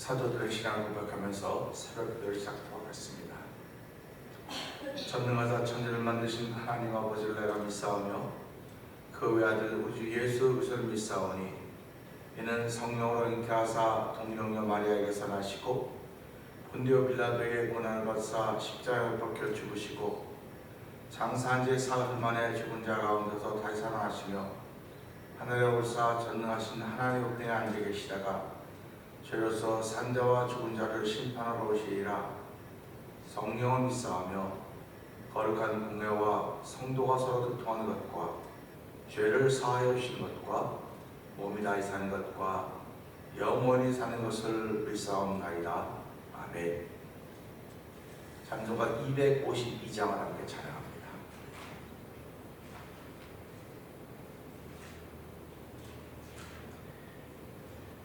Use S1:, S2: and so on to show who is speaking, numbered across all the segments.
S1: 사도들의 신앙을 고백하면서 새벽기도를 시작하도록 하겠습니다. 전능하사 천지를 만드신 하나님 아버지를 내가 믿사오며 그 외아들 우주 예수 그리스도를 믿사오니 이는 성령으로 잉태하사 동정녀 마리아에게서 나시고 본디오 빌라도에게 고난을 받사 십자가에 박혀 죽으시고 장사한 지 사흘 만에 죽은 자 가운데서 다시 살아나시며 하늘에 올사 전능하신 하나님의 우편에 앉아 계시다가 죄로서 산자와 죽은 자를 심판하러 오시리라. 성령을 믿사오며 거룩한 공회와 성도가 서로 교통하는 것과 죄를 사하여 주시는 것과 몸이 다시 사는 것과 영원히 사는 것을 믿사옵나이다. 아멘. 찬송가 252장을 함께 찬양합니다.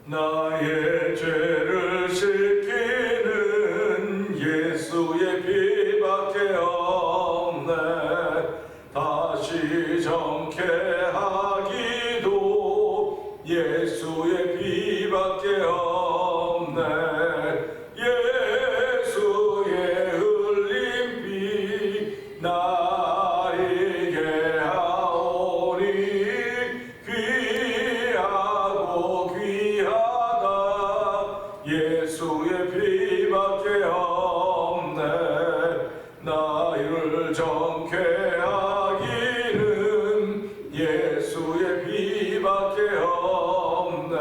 S2: 나의 죄를 씻기는 예수의 피밖에 없네. 다시 정케 하기도 예수의 피밖에 없네. 예수의 흘린 피 나에게 하오니 귀하고 귀하다. 예수의 피밖에 없네. 나를 정케 하기는 예수의 피밖에 없네.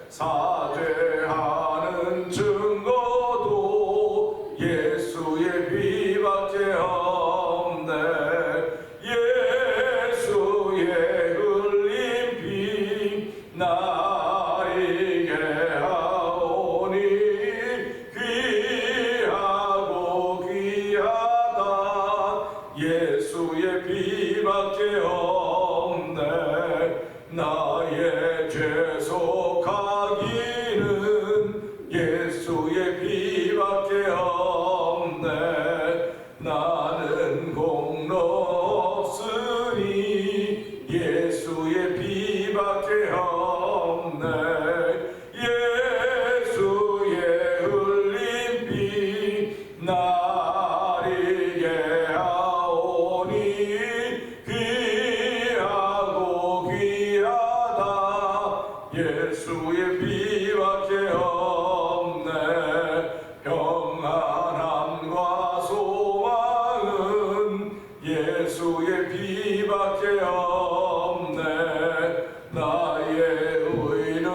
S2: 사죄하는 증거도 예수의 피밖에 없네. 예수의 흘린 피 나에게 하오니 귀하고 귀하다. 예수의 피밖에 없네. 나의 죄 속하기는 예수의 피밖에 없네. 나는 공로 없으니 예수의 피밖에 없네. 예수의 흘린 피 나에게 하오니 귀하고 귀하다. 예수의 피밖에 없네. 평안함과 소망은 예수의 피밖에 없네. 나의 의는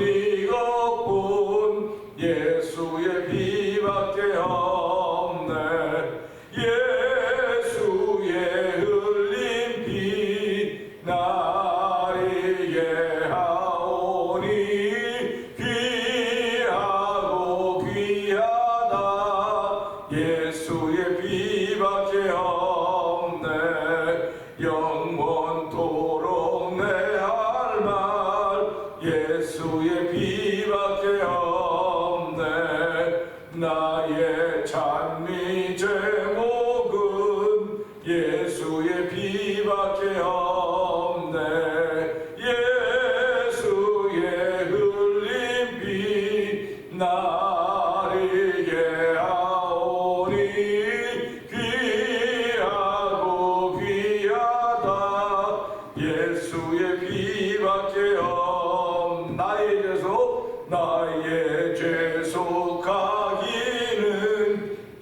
S2: 이것뿐 예수의 피밖에 없네. 예수의 흘린 피 나에게 하오니 귀하고 귀하다. 예수의 피밖에 없네. 영원토록 내 할 말 예수의 피밖에 없네. 나의 찬미 제목은 예수의 피밖에 없네. 예수의 흘린 피 나에게 하오니 귀하고 귀하다. 예수의 피밖에 나의 죄 속하기는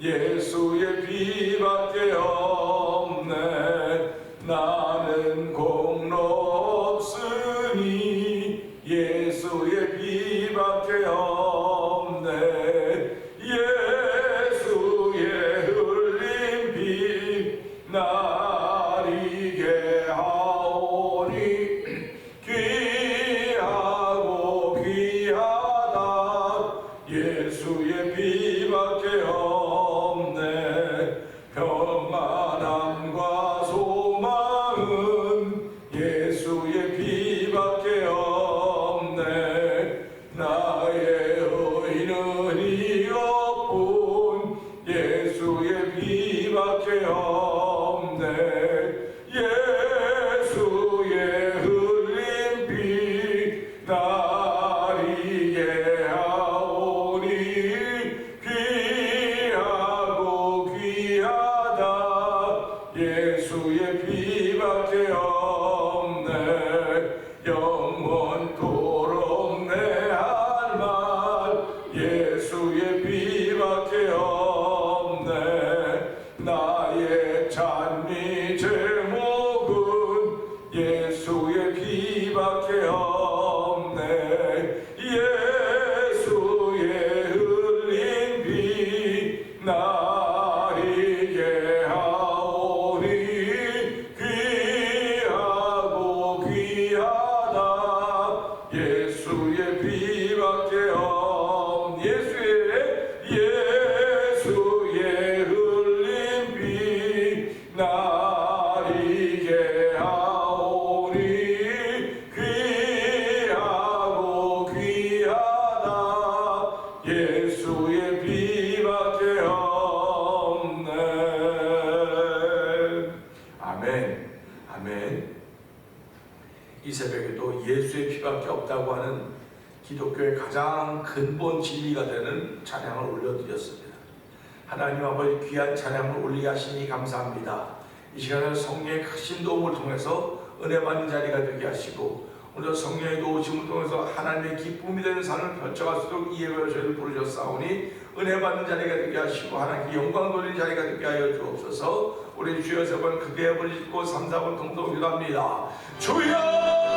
S2: 예수의 피밖에 없네. 나는 공로 없으니 예수의 피밖에 없네. 예수의 흘린 피 나에게 하오니 귀하고 귀하다. 예수의 피밖에 없네. 평안함과 소망은 예수의 피밖에 없네. 나의 예수의 피밖에 없네.
S1: 아멘. 아멘. 이 새벽에도 예수의 피밖에 없다고 하는 기독교의 가장 근본 진리가 되는 찬양을 올려드렸습니다. 하나님 아버지 귀한 찬양을 올리게 하시니 감사합니다. 이 시간에 성령의 크신 도움을 통해서 은혜 받는 자리가 되게 하시고 오늘 성령의 도우심을 통해서 하나님의 기쁨이 되는 삶을 펼쳐갈 수 있도록 이 예배로 저희를 부르셨사오니 은혜 받는 자리가 되게 하시고 하나님께 영광 돌리는 자리가 되게 하여 주옵소서. 우리 주여 세 번 크게 해버리 짓고 3, 4번 통독 기도합니다. 주여!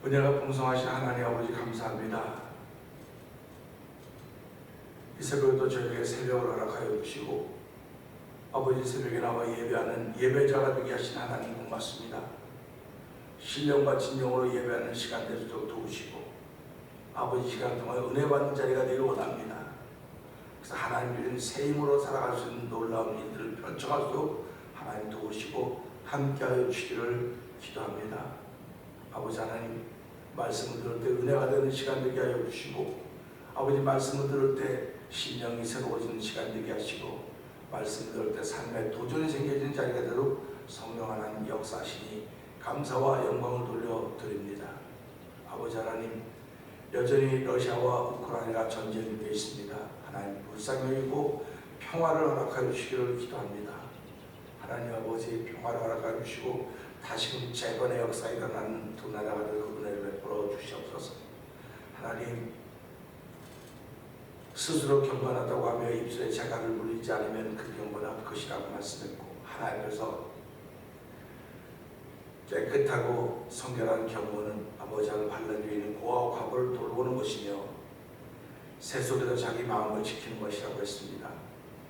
S1: 은혜가 풍성하신 하나님 아버지 감사합니다. 이 새벽에도 저에게 새벽을 허락하여 주시고 아버지 새벽에 나와 예배하는 예배자가 되게 하신 하나님 고맙습니다. 신령과 진정으로 예배하는 시간 되도록 도우시고 아버지 시간 동안 은혜 받는 자리가 되길 원합니다. 그래서 하나님 이런 새 힘으로 살아갈 수 있는 놀라운 일들을 펼쳐갈수록 하나님 도우시고 함께하여 주시기를 기도합니다. 아버지 하나님 말씀을 들을 때 은혜가 되는 시간 되게 하여 주시고 아버지 말씀을 들을 때 신령이 새로워지는 시간 되게 하시고 말씀을 들을 때 삶에 도전이 생겨지는 자리가 되도록 성령 하나님 역사하시니 감사와 영광을 돌려드립니다. 아버지 하나님 여전히 러시아와 우크라이나가 전쟁이 되어 있습니다. 하나님 불쌍히 여기고 평화를 허락하여 주시기를 기도합니다. 하나님 아버지 평화를 허락하여 주시고 다시금 재건의 역사가 일어나는 두 나라가 되고 은혜를 베풀어 주시옵소서. 하나님 스스로 경건하다고 하며 입술에 재갈을 물리지 않으면 그 경건한 것이라고 말씀했고 하나님께서 깨끗하고 성결한 경건은 아버지를 발른 위에 있는 고아와 과부를 돌보는 것이며 새소리가 자기 마음을 지키는 것이라고 했습니다.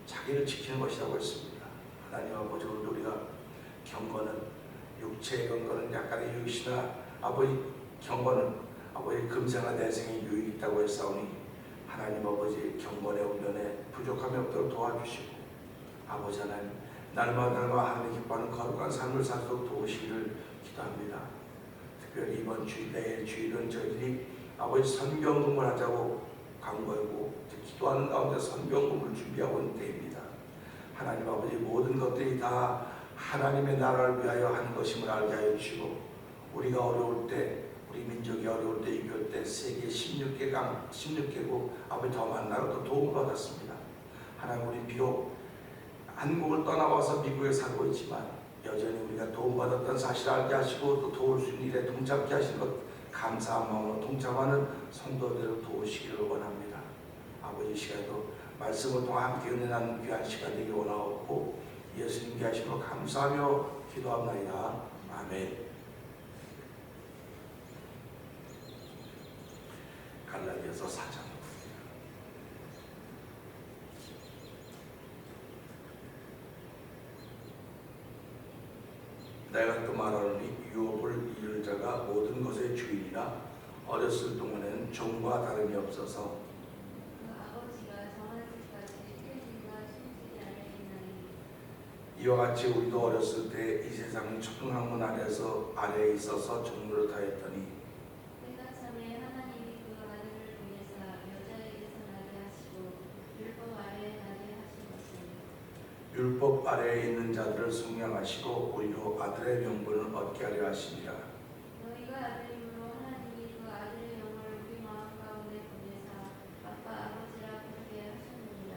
S1: 자기를 지키는 것이라고 했습니다. 하나님 아버지 오늘 우리가 경건은 육체의 경건은 약간의 유익이나 아버지 경건은 아버지 금생과 내생의 유익이 있다고 했사오니 하나님 하나님 아버지 경건의 운전에 부족함이 없도록 도와주시고 아버지 하나님 날마다 하나님 기뻐하는 거룩한 삶을 살도록 도우시기를 기도합니다. 특별히 이번 주일 내일 주일은 저희들이 아버지 선병금을 하자고 강구하고 기도하는 가운데 선병금을 준비하고 있는 때입니다. 하나님 아버지 모든 것들이 다 하나님의 나라를 위하여 하는 것임을 알게 하여 주시고 우리가 어려울 때 우리 민족이 어려울 때 이겨올 때 세계 16개국 아버지 더 만나고 도움을 받았습니다. 하나님 우리 비록 한국을 떠나와서 미국에 살고 있지만 여전히 우리가 도움받았던 사실을 알게 하시고 또 도울 수 있는 일에 동참케 하신 것 감사한 마음으로 동참하는 성도들을 도우시기를 원합니다. 아버지 시간에도 말씀을 통해 함께 은혜하는 귀한 시간 되길 원하옵고 예수님께 하신 것 감사하며 기도합나이다. 아멘. 갈라디아서 4장. 내가 또 말하노니 유업을 이룰 자가 모든 것의 주인이라 어렸을 동안에는 종과 다름이 없어서 이와 같이 우리도 어렸을 때 이 세상의 초등학문 아래에 있어서 종로를 타였더니
S3: 때가 참에 하나님이 그 아들을 보내사 여자에게서 나게 하시고 율법 아래에 나게 하신 것은
S1: 율법 아래에 있는 자들을 속량하시고 우리로 아들의 명분을 얻게 하려 하시니라.
S3: 너희가 아들이므로 하나님이 그 아들의 영을 우리 마음 가운데 보내사 아빠 아버지라 부르게 하셨느니라.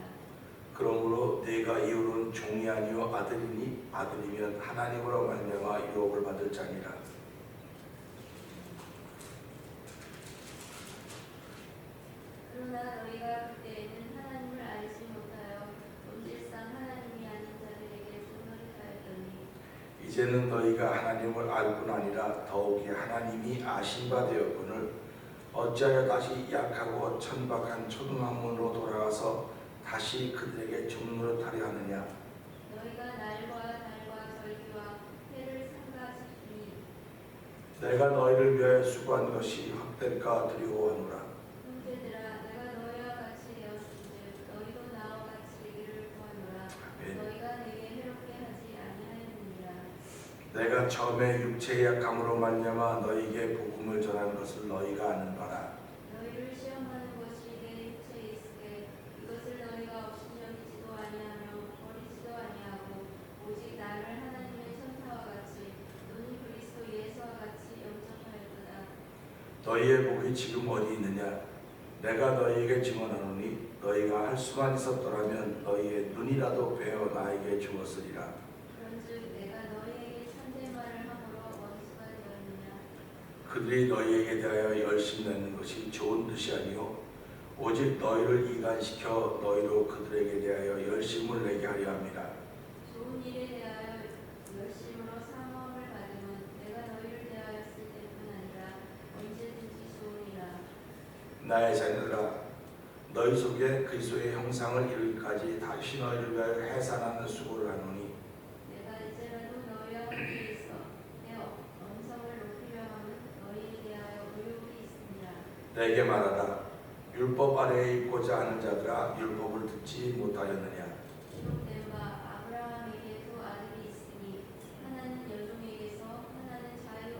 S1: 그러므로 내가 이후로는 종이 아니요 아들이니 아들이면 하나님으로 말미암아 유업을 받을 자니라.
S3: 그러나 너희가 그때에는 하나님을 알지 못하여 본질상 하나님이 아닌 자들에게 분노를 하였더니
S1: 이제는 너희가 하나님을 알 뿐 아니라 더욱이 하나님이 아신 바 되었거늘 어찌하여 다시 약하고 천박한 초등학문으로 돌아가서 다시 그들에게 종로를 타려 하느냐.
S3: 너희가 날과 달과 절기와 해를 삼가지니
S1: 내가 너희를 위하여 수고한 것이 헛될까 두려워하노라.
S3: 형제들아 내가 너희와 같이 되었은즉 너희도 나와 같이 되기를 구하노라.
S1: 아멘.
S3: 너희가 내게 해롭게 하지 아니하였느니라.
S1: 내가 처음에 육체의 약함으로 말미암아 너희에게 복음을 전하는 것을 너희가 아는 바라.
S3: 너희를 시험하는 것이 내 육체에 있으되 이것을 너희가 없이 여기지도 아니하며 버리지도 아니하고 오직 나를 하나님의 천사와 같이 또는 그리스도 예수와 같이 영접하였도다.
S1: 너희의 복이 지금 어디 있느냐. 내가 너희에게 증언하노니 너희가 할 수만 있었더라면 너희의 눈이라도 베어 나에게 주었으리라.
S3: 그런즉 내가 너희에게 참된 말을 함으로 원수가 되었느냐.
S1: 그들이 너희에게 대하여 열심 내는 것이 좋은 뜻이 아니요 오직 너희를 이간시켜 너희로 그들에게 대하여 열심을 내게 하려 함이라.
S3: 좋은 일에 대하여 열심으로 상함을 받으면 내가 너희를 대하였을 때뿐 아니라 언제든지 좋으리라.
S1: 나의 자녀들아 너희 속에 그리스도의 형상을 이루기까지 다시 너희를 위하여 해산하는 수고를 하노니
S3: 내가 이제라도 너희와 함께 있어 내 언성을 높이려 함은 너희에 대하여 의욕이 있습니다.
S1: 내게 말하라. 율법 아래에 있고자 하는 자들아 율법을 듣지 못하였느냐.
S3: 기록된 바 아브라함에게도 아들이 있으니 하나는 여종에게서 하나는 자유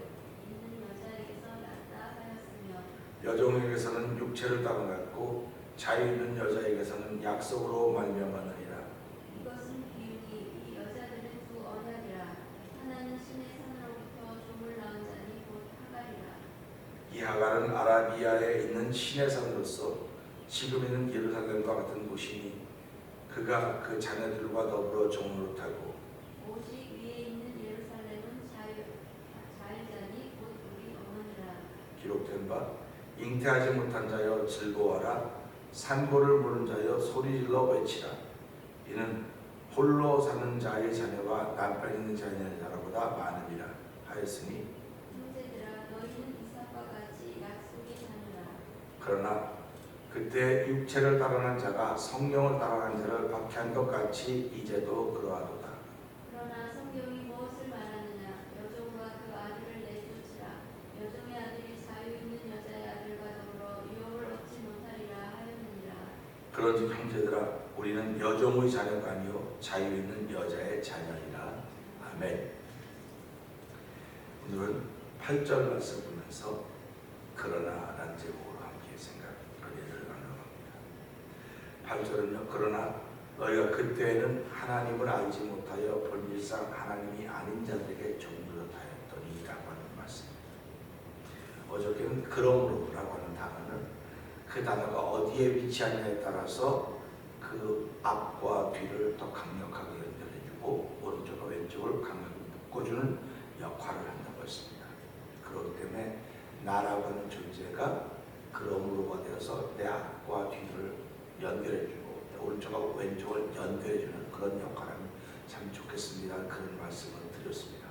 S3: 있는 여자에게서 낳았다 하였으며
S1: 여종에게서는 육체를 따라갔고 자유 있는 여자에게서는 약속으로 말미암았느니라.
S3: 이것은 비유니 이 여자들은 두 언약이라. 하나는 신의 산으로부터 종을 낳은 자니 곧 하갈이라.
S1: 이 하갈은 아라비아에 있는 신의 산으로서 지금 있는 예루살렘과 같은 곳이니 그가 그 자녀들과 더불어 종으로 타고
S3: 오직 위에 있는 예루살렘은 자유자니 곧 우리 어머니라.
S1: 기록된 바 잉태하지 못한 자여 즐거워하라. 산고를 무는 자여 소리질러 외치라. 이는 홀로 사는 자의 자녀가 남편 있는 자의 자녀보다 많음이라 하였으니
S3: 형제들아 너희는 이삭과 같이 약속의 자녀라.
S1: 그러나 그때 육체를 따르는 자가 성령을 따르는 자를 박해한 것 같이 이제도 그러하도다.
S3: 그러나 성경이 무엇을 말하느냐. 여종과 그 아들을 내쫓으라. 여종의 아들이 자유 있는 여자의 아들과 더불어 유업을 얻지 못하리라 하였느니라.
S1: 그런즉 형제들아 우리는 여종의 자녀가 아니요 자유 있는 여자의 자녀이라. 아멘. 오늘은 8절 말씀 보면서 그러나 라는 제목으로 함께 은혜를 나눠갑니다. 8절은요. 그러나 너희가 그때에는 하나님을 알지 못하여 본질상 하나님이 아닌 자들에게 종노릇하였더니 라고 하는 말씀입니다. 어저께는 그러므로 라고 하는 단어는 그 단어가 어디에 위치하냐에 따라서 그 앞과 뒤를 더 강력하게 연결해주고 오른쪽과 왼쪽을 강하게 묶어주는 역할을 한다고 했습니다. 그렇기 때문에 나라고 하는 존재가 그러므로가 되어서 내 앞과 뒤를 연결해주고 오른쪽과 왼쪽을 연결해주는 그런 역할을 하면 참 좋겠습니다. 그런 말씀을 드렸습니다.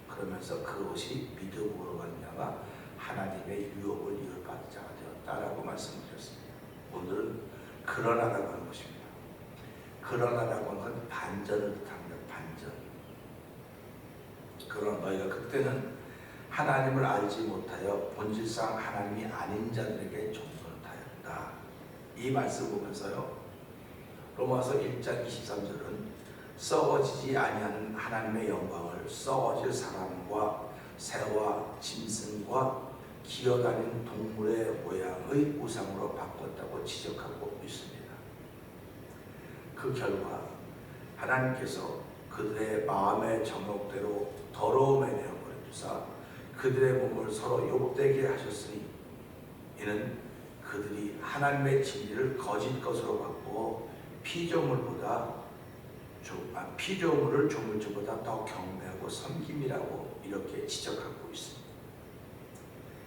S1: 그러면서 그것이 믿음으로 말미암아 하나님의 유업을 이어받은 자가 되었다라고 말씀드렸습니다. 오늘은 그러나라고 하는 것입니다. 그러나라고 하는 건 반전을 뜻합니다. 반전. 그러나 너희가 그때는 하나님을 알지 못하여 본질상 하나님이 아닌 자들에게 종노릇하였다. 이 말씀 보면서요. 로마서 1장 23절은 썩어지지 아니하는 하나님의 영광을 썩어질 사람과 새와 짐승과 기어다니는 동물의 모양의 우상으로 바꿨다고 지적하고 있습니다. 그 결과 하나님께서 그들의 마음의 정욕대로 더러움에 내어버려 주사 그들의 몸을 서로 욕되게 하셨으니 이는 그들이 하나님의 진리를 거짓 것으로 바꾸어 피조물을 조물주보다 더 경배하고 섬김이라고 이렇게 지적하고 있습니다.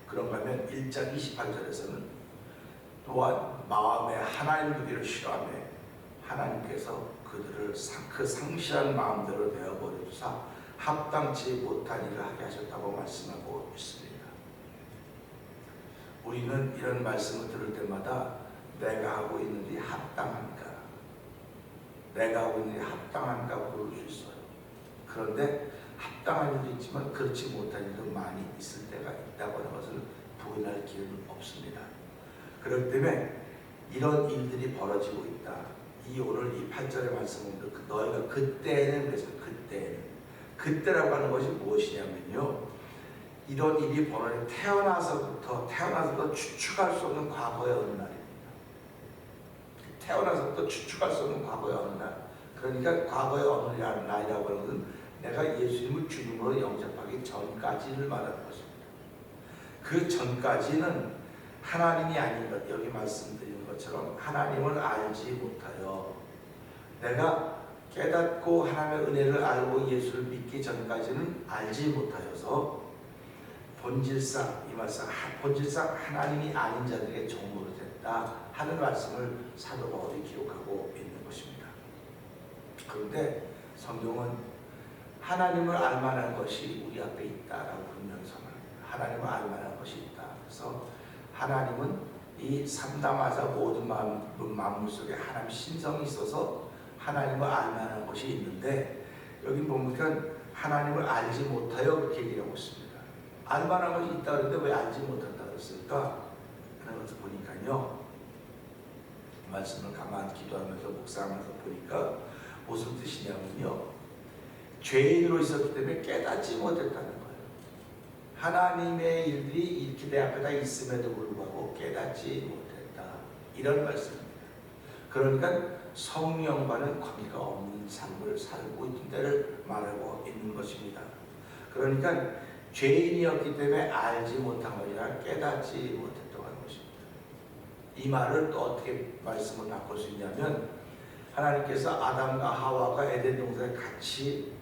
S1: 그런가 하면 1장 28절에서는 또한 마음에 하나님 두기를 싫어하며 하나님께서 그들을 그 상실한 마음대로 내어버려 주사 합당치 못한 일을 하게 하셨다고 말씀하고 있습니다. 우리는 이런 말씀을 들을 때마다 내가 하고 있는 일이 합당한가? 내가 하고 있는 일이 합당한가 물을 수 있어요. 그런데 합당한 일도 있지만 그렇지 못한 일도 많이 있을 때가 있다고 하는 것을 부인할 기회는 없습니다. 그렇기 때문에 이런 일들이 벌어지고 있다. 오늘 이 8절의 말씀은 너희가 그때는 그래서 그때라고 하는 것이 무엇이냐면요. 이런 일이 벌어진 태어나서부터 추측할 수 없는 과거의 어느 날입니다. 태어나서부터 추측할 수 없는 과거의 어느 날. 그러니까 과거의 어느 날이라고 하는 것은 내가 예수님을 주님으로 영접하기 전까지를 말하는 것입니다. 그 전까지는 하나님이 아닌 것, 여기 말씀드린 것처럼 하나님을 알지 못하여 내가 깨닫고 하나님의 은혜를 알고 예수를 믿기 전까지는 알지 못하여서 본질상 하나님이 아닌 자들에게 종노릇 했다 하는 말씀을 사도 바울이 기록하고 있는 것입니다. 그런데 성경은 하나님을 알만한 것이 우리 앞에 있다라고 분명히 선언합니다. 하나님을 알만한 것이 있다. 그래서 하나님은 이 삼담하사 모든 만물 속에 하나님 신성이 있어서 하나님을 알만한 것이 있는데 여기 보니까 하나님을 알지 못하여 그렇게 얘기하고 있습니다. 알만한 것이 있다 그랬는데 왜 알지 못한다 그랬을까? 하는 것을 보니까요. 말씀을 가만히 기도하면서 묵상하면서 보니까 무슨 뜻이냐면요. 죄인으로 있었기 때문에 깨닫지 못했다는 거예요. 하나님의 일들이 이렇게 내 앞에 다 있음에도 불구하고 깨닫지 못했다. 이런 말씀입니다. 그러니까 성령과는 관계가 없는 삶을 살고 있는 때를 말하고 있는 것입니다. 그러니까 죄인이었기 때문에 알지 못한 것이라 깨닫지 못했다고 하는 것입니다. 이 말을 또 어떻게 말씀을 바꿀 수 있냐면 하나님께서 아담과 하와가 에덴 동산에 같이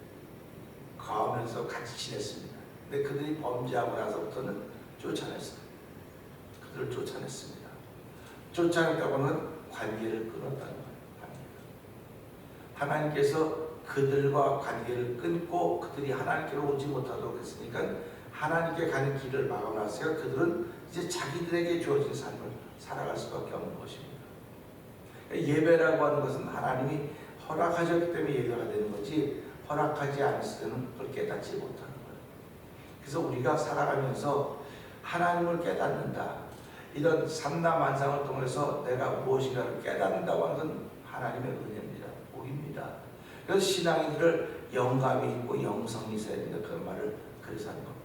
S1: 거하면서 같이 지냈습니다. 근데 그들이 범죄하고 나서부터는 쫓아냈어요. 그들을 쫓아냈습니다. 쫓아냈다고 하면 관계를 끊었다는 거예요. 하나님께서 그들과 관계를 끊고 그들이 하나님께로 오지 못하도록 했으니까 하나님께 가는 길을 막아놨어요. 그들은 이제 자기들에게 주어진 삶을 살아갈 수밖에 없는 것입니다. 예배라고 하는 것은 하나님이 허락하셨기 때문에 예배가 되는 거지 허락하지 않았을 때는 그걸 깨닫지 못하는 거예요. 그래서 우리가 살아가면서 하나님을 깨닫는다. 이런 삼라만상을 통해서 내가 무엇인가를 깨닫는다고 하는 건 하나님의 은혜입니다. 복입니다. 그래서 신앙인들을 영감이 있고 영성이 있어야 된다. 그런 말을 그래서 하는 겁니다.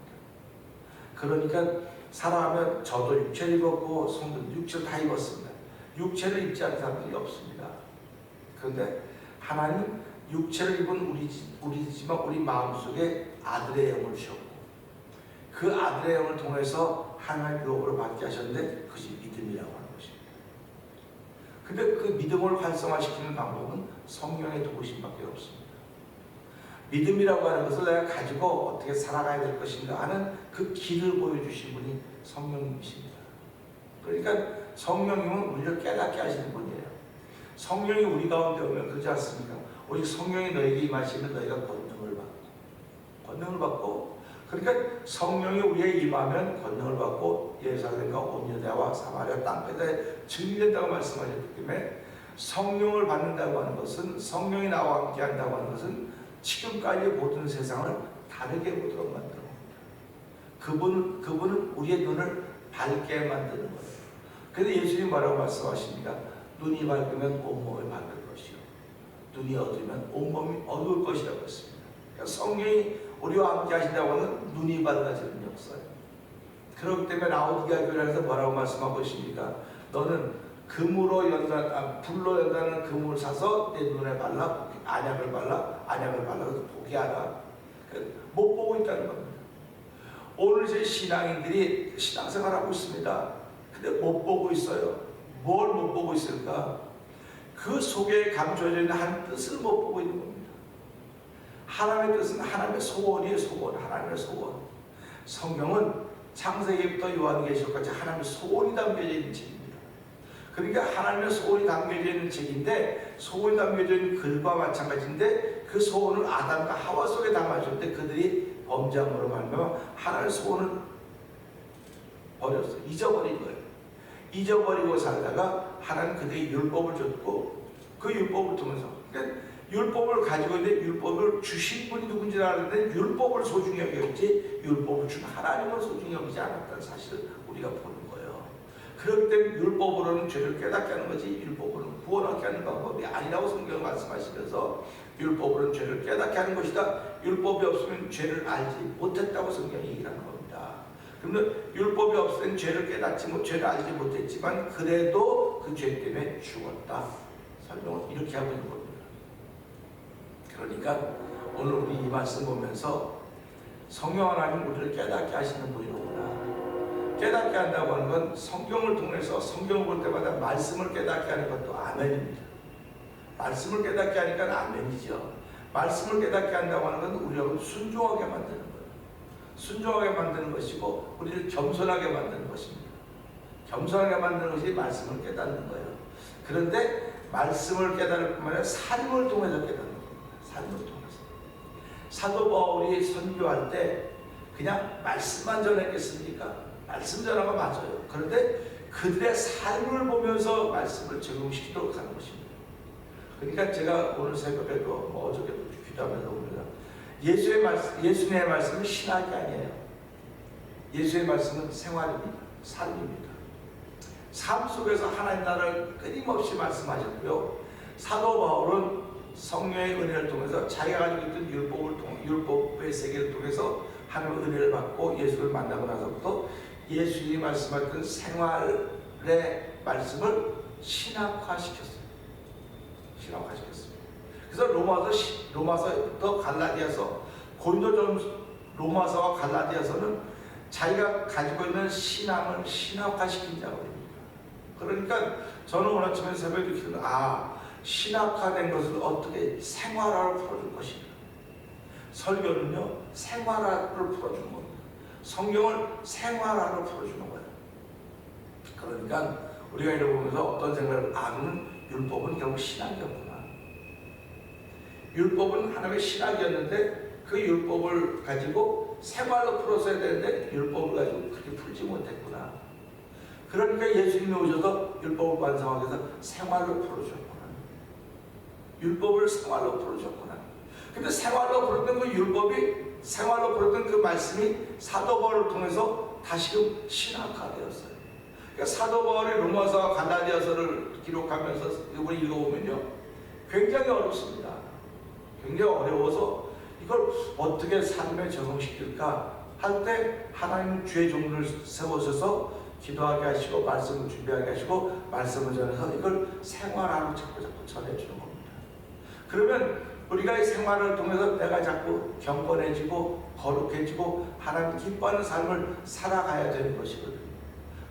S1: 그러니까 살아가면 저도 육체를 입었고 성도도 육체를 다 입었습니다. 육체를 입지 않은 사람들이 없습니다. 그런데 하나님 육체를 입은 우리지만 우리 마음속에 아들의 영을 주셨고 그 아들의 영을 통해서 하나님의 유업으로 받게 하셨는데 그것이 믿음이라고 하는 것입니다. 근데 그 믿음을 활성화시키는 방법은 성령의 도우심밖에 없습니다. 믿음이라고 하는 것을 내가 가지고 어떻게 살아가야 될 것인가 하는 그 길을 보여주신 분이 성령님이십니다. 그러니까 성령님은 우리를 깨닫게 하시는 분이에요. 성령이 우리 가운데 오면 그러지 않습니까? 오직 성령이 너에게 임하시면 너희가 권능을 받고 그러니까 성령이 우리에게 임하면 권능을 받고 예루살렘과 온 유대와 사마리아 땅끝에 증인된다고 말씀하셨기 때문에 성령을 받는다고 하는 것은 성령이 나와 함께 한다고 하는 것은 지금까지의 모든 세상을 다르게 보도록 만드는 겁니다. 그분은 우리의 눈을 밝게 만드는 거예요. 그런데 예수님 뭐라고 말씀하십니까? 눈이 밝으면 온몸이 밝을 것이요 눈이 어두우면 온몸이 어두울 것이라고 했습니다. 그러니까 성령이 우리와 함께 하신다고 하는 눈이 밝아지는 역사예요. 그렇기 때문에 라오디게아 교회에서 뭐라고 말씀하고 있습니까? 너는 불로 연다는 금을 사서 내 눈에 발라 안약을 발라서 보게 하라. 못 보고 있다는 겁니다. 오늘 제 신앙인들이 신앙생활하고 있습니다. 근데 못 보고 있어요. 뭘 못 보고 있을까? 그 속에 감춰져 있는 한 뜻을 못 보고 있는 겁니다. 하나님의 뜻은 하나님의 소원이에요. 하나님의 소원. 성경은 창세기부터 요한계시록까지 하나님의 소원이 담겨져 있는 책입니다. 그러니까 하나님의 소원이 담겨져 있는 책인데 소원이 담겨져 있는 글과 마찬가지인데 그 소원을 아담과 하와 속에 담아줬는데 그들이 범죄함으로 말미암아 하나님의 소원을 버렸어요. 잊어버린 거예요. 잊어버리고 살다가 하나님 그들에게 율법을 줬고 그 율법을 통해서 그러니까 율법을 가지고 있는데 율법을 주신 분이 누군지 알았는데 율법을 소중히 여겼지 율법을 준 하나님을 소중히 여기지 않았다는 사실을 우리가 보는 거예요. 그렇기 때문에 율법으로는 죄를 깨닫게 하는 거지 율법으로는 구원하게 하는 방법이 아니라고 성경을 말씀하시면서 율법으로는 죄를 깨닫게 하는 것이다. 율법이 없으면 죄를 알지 못했다고 성경이 얘기하는 겁니다. 그러면 율법이 없으면 죄를 죄를 알지 못했지만 그래도 그 죄 때문에 죽었다. 설명을 이렇게 하고 있는 겁니다. 그러니까 오늘 우리 이 말씀 보면서 성령 하나님 우리를 깨닫게 하시는 분이로구나. 깨닫게 한다고 하는 건 성경을 통해서 성경을 볼 때마다 말씀을 깨닫게 하는 것도 아멘입니다. 말씀을 깨닫게 하니까 아멘이죠. 말씀을 깨닫게 한다고 하는 건 우리를 순종하게 만드는 거예요. 순종하게 만드는 것이고 우리를 겸손하게 만드는 것입니다. 겸손하게 만드는 것이 말씀을 깨닫는 거예요. 그런데 말씀을 깨달을 뿐만 아니라 삶을 통해서 깨닫는 겁니다. 삶을 통해서. 사도 바울이 선교할 때 그냥 말씀만 전했겠습니까? 말씀 전한 거 맞아요. 그런데 그들의 삶을 보면서 말씀을 적용시키도록 하는 것입니다. 그러니까 제가 오늘 새벽에도 어저께도 기도하면서 봅니다. 예수님의 말씀은 신학이 아니에요. 예수의 말씀은 생활입니다. 삶입니다. 삶 속에서 하나님 나라를 끊임없이 말씀하셨고요. 사도 바울은 성령의 은혜를 통해서 자기가 가지고 있던 율법의 세계를 통해서 하나님의 은혜를 받고 예수를 만나고 나서부터 예수님이 말씀하셨던 생활의 말씀을 신학화시켰어요. 그래서 로마서부터 갈라디아서, 고린도전 로마서와 갈라디아서는 자기가 가지고 있는 신앙을 신학화시킨 작업입니다. 그러니까 저는 오늘 아침에 새벽에 기도는 신학화된 것을 어떻게 생활화로 풀어줄 것인가. 설교는요 생활화를 풀어주는 겁니다. 성경을 생활화로 풀어주는 거예요. 그러니까 우리가 이렇게 보면서 어떤 생각을 율법은 결국 신학이었구나. 율법은 하나님의 신학이었는데 그 율법을 가지고 생활로 풀었어야 되는데 율법을 가지고 그렇게 풀지 못했구나. 그러니까 예수님이 오셔서 율법을 완성하기 위해서 생활로 풀어줬구나. 율법을 생활로 풀어줬구나. 근데 생활로 풀었던 그 율법이 생활로 풀었던 그 말씀이 사도 바울을 통해서 다시금 신학화되었어요. 그러니까 사도 바울이 로마서와 갈라디아서를 기록하면서 이걸 읽어보면요, 굉장히 어렵습니다. 굉장히 어려워서 이걸 어떻게 삶에 적용시킬까 할 때 하나님 주의 종들을 세우셔서 기도하게 하시고 말씀을 준비하게 하시고 말씀을 전해서 이걸 생활하고 자꾸 전해주는 겁니다. 그러면 우리가 이 생활을 통해서 내가 자꾸 경건해지고 거룩해지고 하나님 기뻐하는 삶을 살아가야 되는 것이거든요.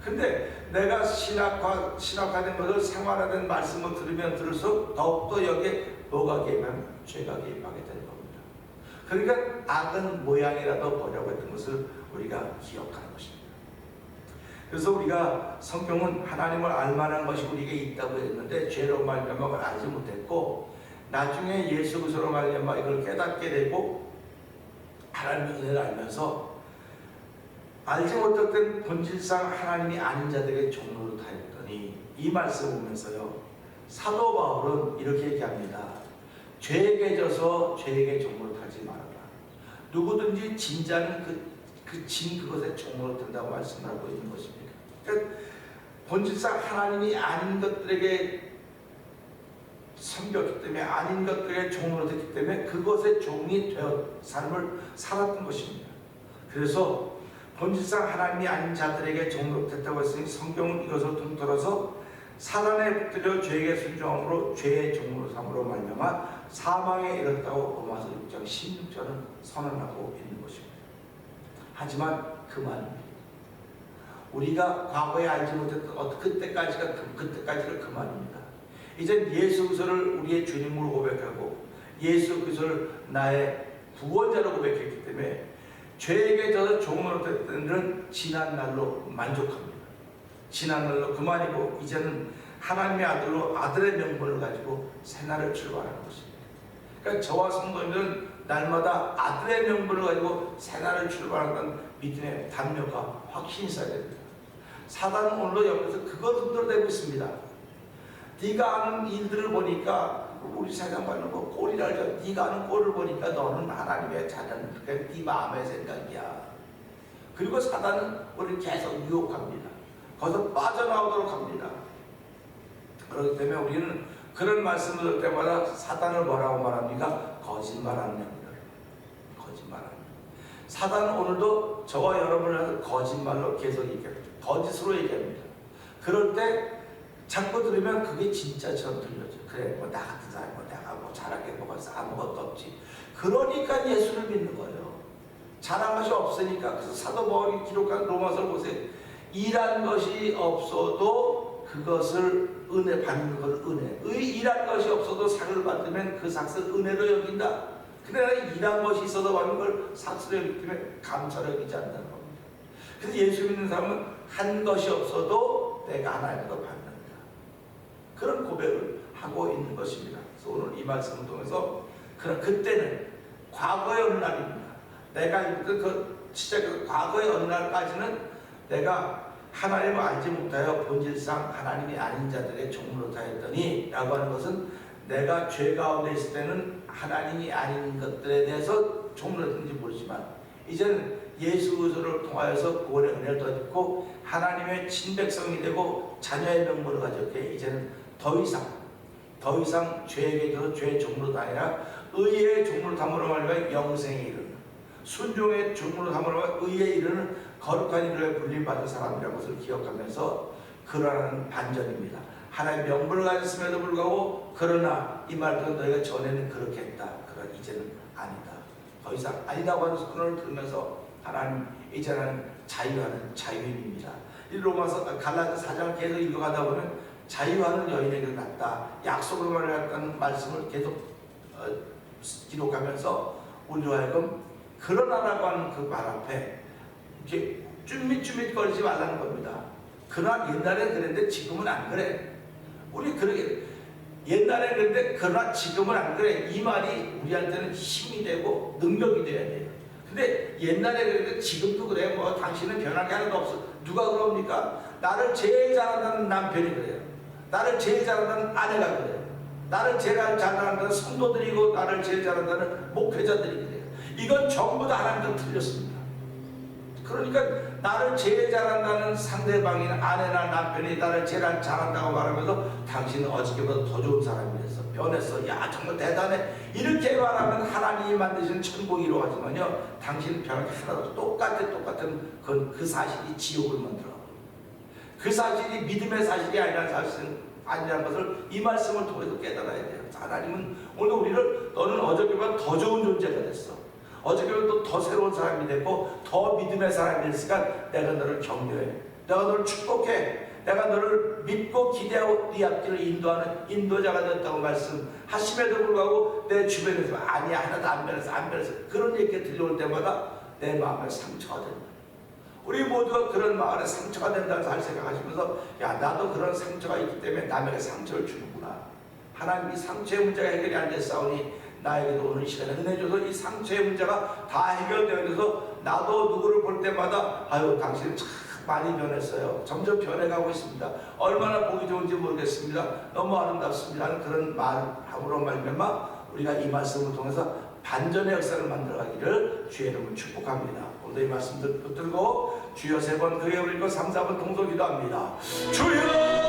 S1: 근데 내가 신학화된 것을 생활화된 말씀을 들으면 들을수록 더욱더 여기에 뭐가 개입하면 죄가 개입하게 되는 겁니다. 그러니까 악은 모양이라도 보려고 했던 것을 우리가 기억하는 것입니다. 그래서 우리가 성경은 하나님을 알만한 것이 우리에게 있다고 했는데 죄로 말미암아 그걸 알지 못했고 나중에 예수 그리스도로 말미암아 이걸 깨닫게 되고 하나님의 은혜를 알면서 알지 못했던 본질상 하나님이 아닌 자들에게 종로를 타였더니 이 말씀 보면서요, 사도 바울은 이렇게 얘기합니다. 죄에게 져서 죄에게 종로를 타지 말아라. 누구든지 진자는 그것에 종로를 탄다고 말씀을 하고 있는 것입니다. 그러니까 본질상 하나님이 아닌 것들에게 섬겼기 때문에 아닌 것들에게 종로를 됐기 때문에 그것의 종이 되어 삶을 살았던 것입니다. 그래서 본질상 하나님이 아닌 자들에게 종로를 됐다고 했으니 성경은 이것을 통틀어서 사단에 붙들려 죄에게 순종함으로 죄의 종으로 삼으로 말미암아 사망에 이르렀다고 로마서 6장 16절은 선언하고 있는 것입니다. 하지만 그만입니다. 우리가 과거에 알지 못했던 그때까지가 그만입니다. 이제 예수 그리스도를 우리의 주님으로 고백하고 예수 그리스도를 나의 구원자로 고백했기 때문에 죄에게 져서 종으로 됐던 일은 지난 날로 만족합니다. 지난 날로 그만이고 이제는 하나님의 아들로 아들의 명분을 가지고 새날을 출발하는 것입니다. 그러니까 저와 성도님들은 날마다 아들의 명분을 가지고 새날을 출발한다는 믿음의 담력과 확신이 있어야 됩니다. 사단은 오늘도 옆에서 그걸 흔들어대고 있습니다. 네가 아는 일들을 보니까 우리 세상과는 뭐 꼴이라 하죠. 네가 아는 꼴을 보니까 너는 하나님의 자녀는 그게 네 마음의 생각이야. 그리고 사단은 우리를 계속 유혹합니다. 거기서 빠져나오도록 합니다. 그렇기 때문에 우리는 그런 말씀을 들을 때마다 사단을 뭐라고 말합니까? 거짓말하는 영들. 거짓말하는. 사단은 오늘도 저와 여러분을 향해서 거짓말로 계속 얘기합니다. 거짓으로 얘기합니다. 그럴 때 자꾸 들으면 그게 진짜처럼 들려져. 그래, 뭐 나 같은 사람이 내가 뭐 잘하게 먹어서 아무것도 없지. 그러니까 예수를 믿는 거예요. 잘한 것이 없으니까. 그래서 사도 바울이 기록한 로마서를 보세요. 일한 것이 없어도 그것을 은혜 받는 걸 은혜. 일한 것이 없어도 상을 받으면 그 삭을 은혜로 여긴다. 근데 내가 일한 것이 있어도 받는 걸 삭스로 여기기 때문에 감사로 여기지 않는다는 겁니다. 그래서 예수 믿는 사람은 한 것이 없어도 내가 하나님과 받는다. 그런 고백을 하고 있는 것입니다. 그래서 오늘 이 말씀을 통해서 그때는 과거의 어느 날입니다. 내가 읽던 과거의 어느 날까지는 내가 하나님을 알지 못하여 본질상 하나님이 아닌 자들의 종으로 타였더니 라고 하는 것은 내가 죄 가운데 있을 때는 하나님이 아닌 것들에 대해서 종으로 됐는지 모르지만 이제는 예수 그리스도를 통하여서 구원의 은혜를 얻고 하나님의 친백성이 되고 자녀의 명분을 가졌기에 이제는 더 이상 죄에게 져서 죄의 종으로 아니라 의의 종으로 삼으로 말미암아 영생에 이르는 순종의 종으로 삼으로 말미암아 의에 이르는 거룩한 이름에 불림받은 사람이라는 것을 기억하면서 그러한 반전입니다. 하나님의 명분을 가졌음에도 불구하고 그러나 이 말도 너희가 전에는 그렇게 했다. 그러나 이제는 아니다. 더 이상 아니다고 하는 선언을 들으면서 하나님 이제는 자유하는 자유인입니다. 이 로마서 갈라디아 4장을 계속 읽어가다 보면 자유하는 여인에게 낫다. 약속으로 말했다는 말씀을 계속 기록하면서 우리로 하여금 그러나라고 하는 그 말 앞에 이렇게 쭈밋쭈밋거리지 말라는 겁니다. 그러나 옛날엔 그랬는데 지금은 안 그래. 우리 그러게 옛날엔 그랬는데 그러나 지금은 안 그래. 이 말이 우리한테는 힘이 되고 능력이 돼야 돼요. 근데 옛날에 그랬는데 지금도 그래. 뭐 당신은 변할 게 하나도 없어. 누가 그럽니까? 나를 제일 잘한다는 남편이 그래요. 나를 제일 잘한다는 아내가 그래요. 나를 제일 잘한다는 성도들이고 나를 제일 잘한다는 목회자들이 그래요. 이건 전부 다 하나님과 틀렸습니다. 그러니까 나를 제일 잘한다는 상대방인 아내나 남편이 나를 제일 잘한다고 말하면서 당신은 어저께보다 더 좋은 사람이 됐어, 변했어, 야 정말 대단해, 이렇게 말하면 하나님이 만드신 천국이 이루어지면요, 당신은 변한 게 하나도 똑같은 그 사실이 지옥을 만들어. 그 사실이 믿음의 사실이 아니라는 것을 이 말씀을 통해서 깨달아야 돼요. 하나님은 오늘 우리를, 너는 어저께보다 더 좋은 존재가 됐어, 어저께보다 더 새로운 사람이 됐고 더 믿음의 사람이 됐으니까 내가 너를 격려해, 내가 너를 축복해, 내가 너를 믿고 기대하고 네 앞길을 인도하는 인도자가 됐다고 말씀하심에도 불구하고 내 주변에서 아니야, 하나도 안 변했어 그런 얘기가 들려올 때마다 내 마음에 상처가 된다. 우리 모두가 그런 마음에 상처가 된다는 사실 생각하시면서, 야 나도 그런 상처가 있기 때문에 남에게 상처를 주는구나, 하나님이 상처의 문제가 해결이 안 됐사오니 나에게도 오늘 이 시간에 은혜 줘서 이 상처의 문제가 다 해결되어서 나도 누구를 볼 때마다 아유 당신은 참 많이 변했어요, 점점 변해가고 있습니다, 얼마나 보기 좋은지 모르겠습니다, 너무 아름답습니다 하는 그런 말함으로 말미암아 우리가 이 말씀을 통해서 반전의 역사를 만들어가기를 주의 이름으로 축복합니다. 오늘도 이 말씀들 붙들고 주여 3번, 그의 울리고 3, 4번 동서 기도합니다. 주여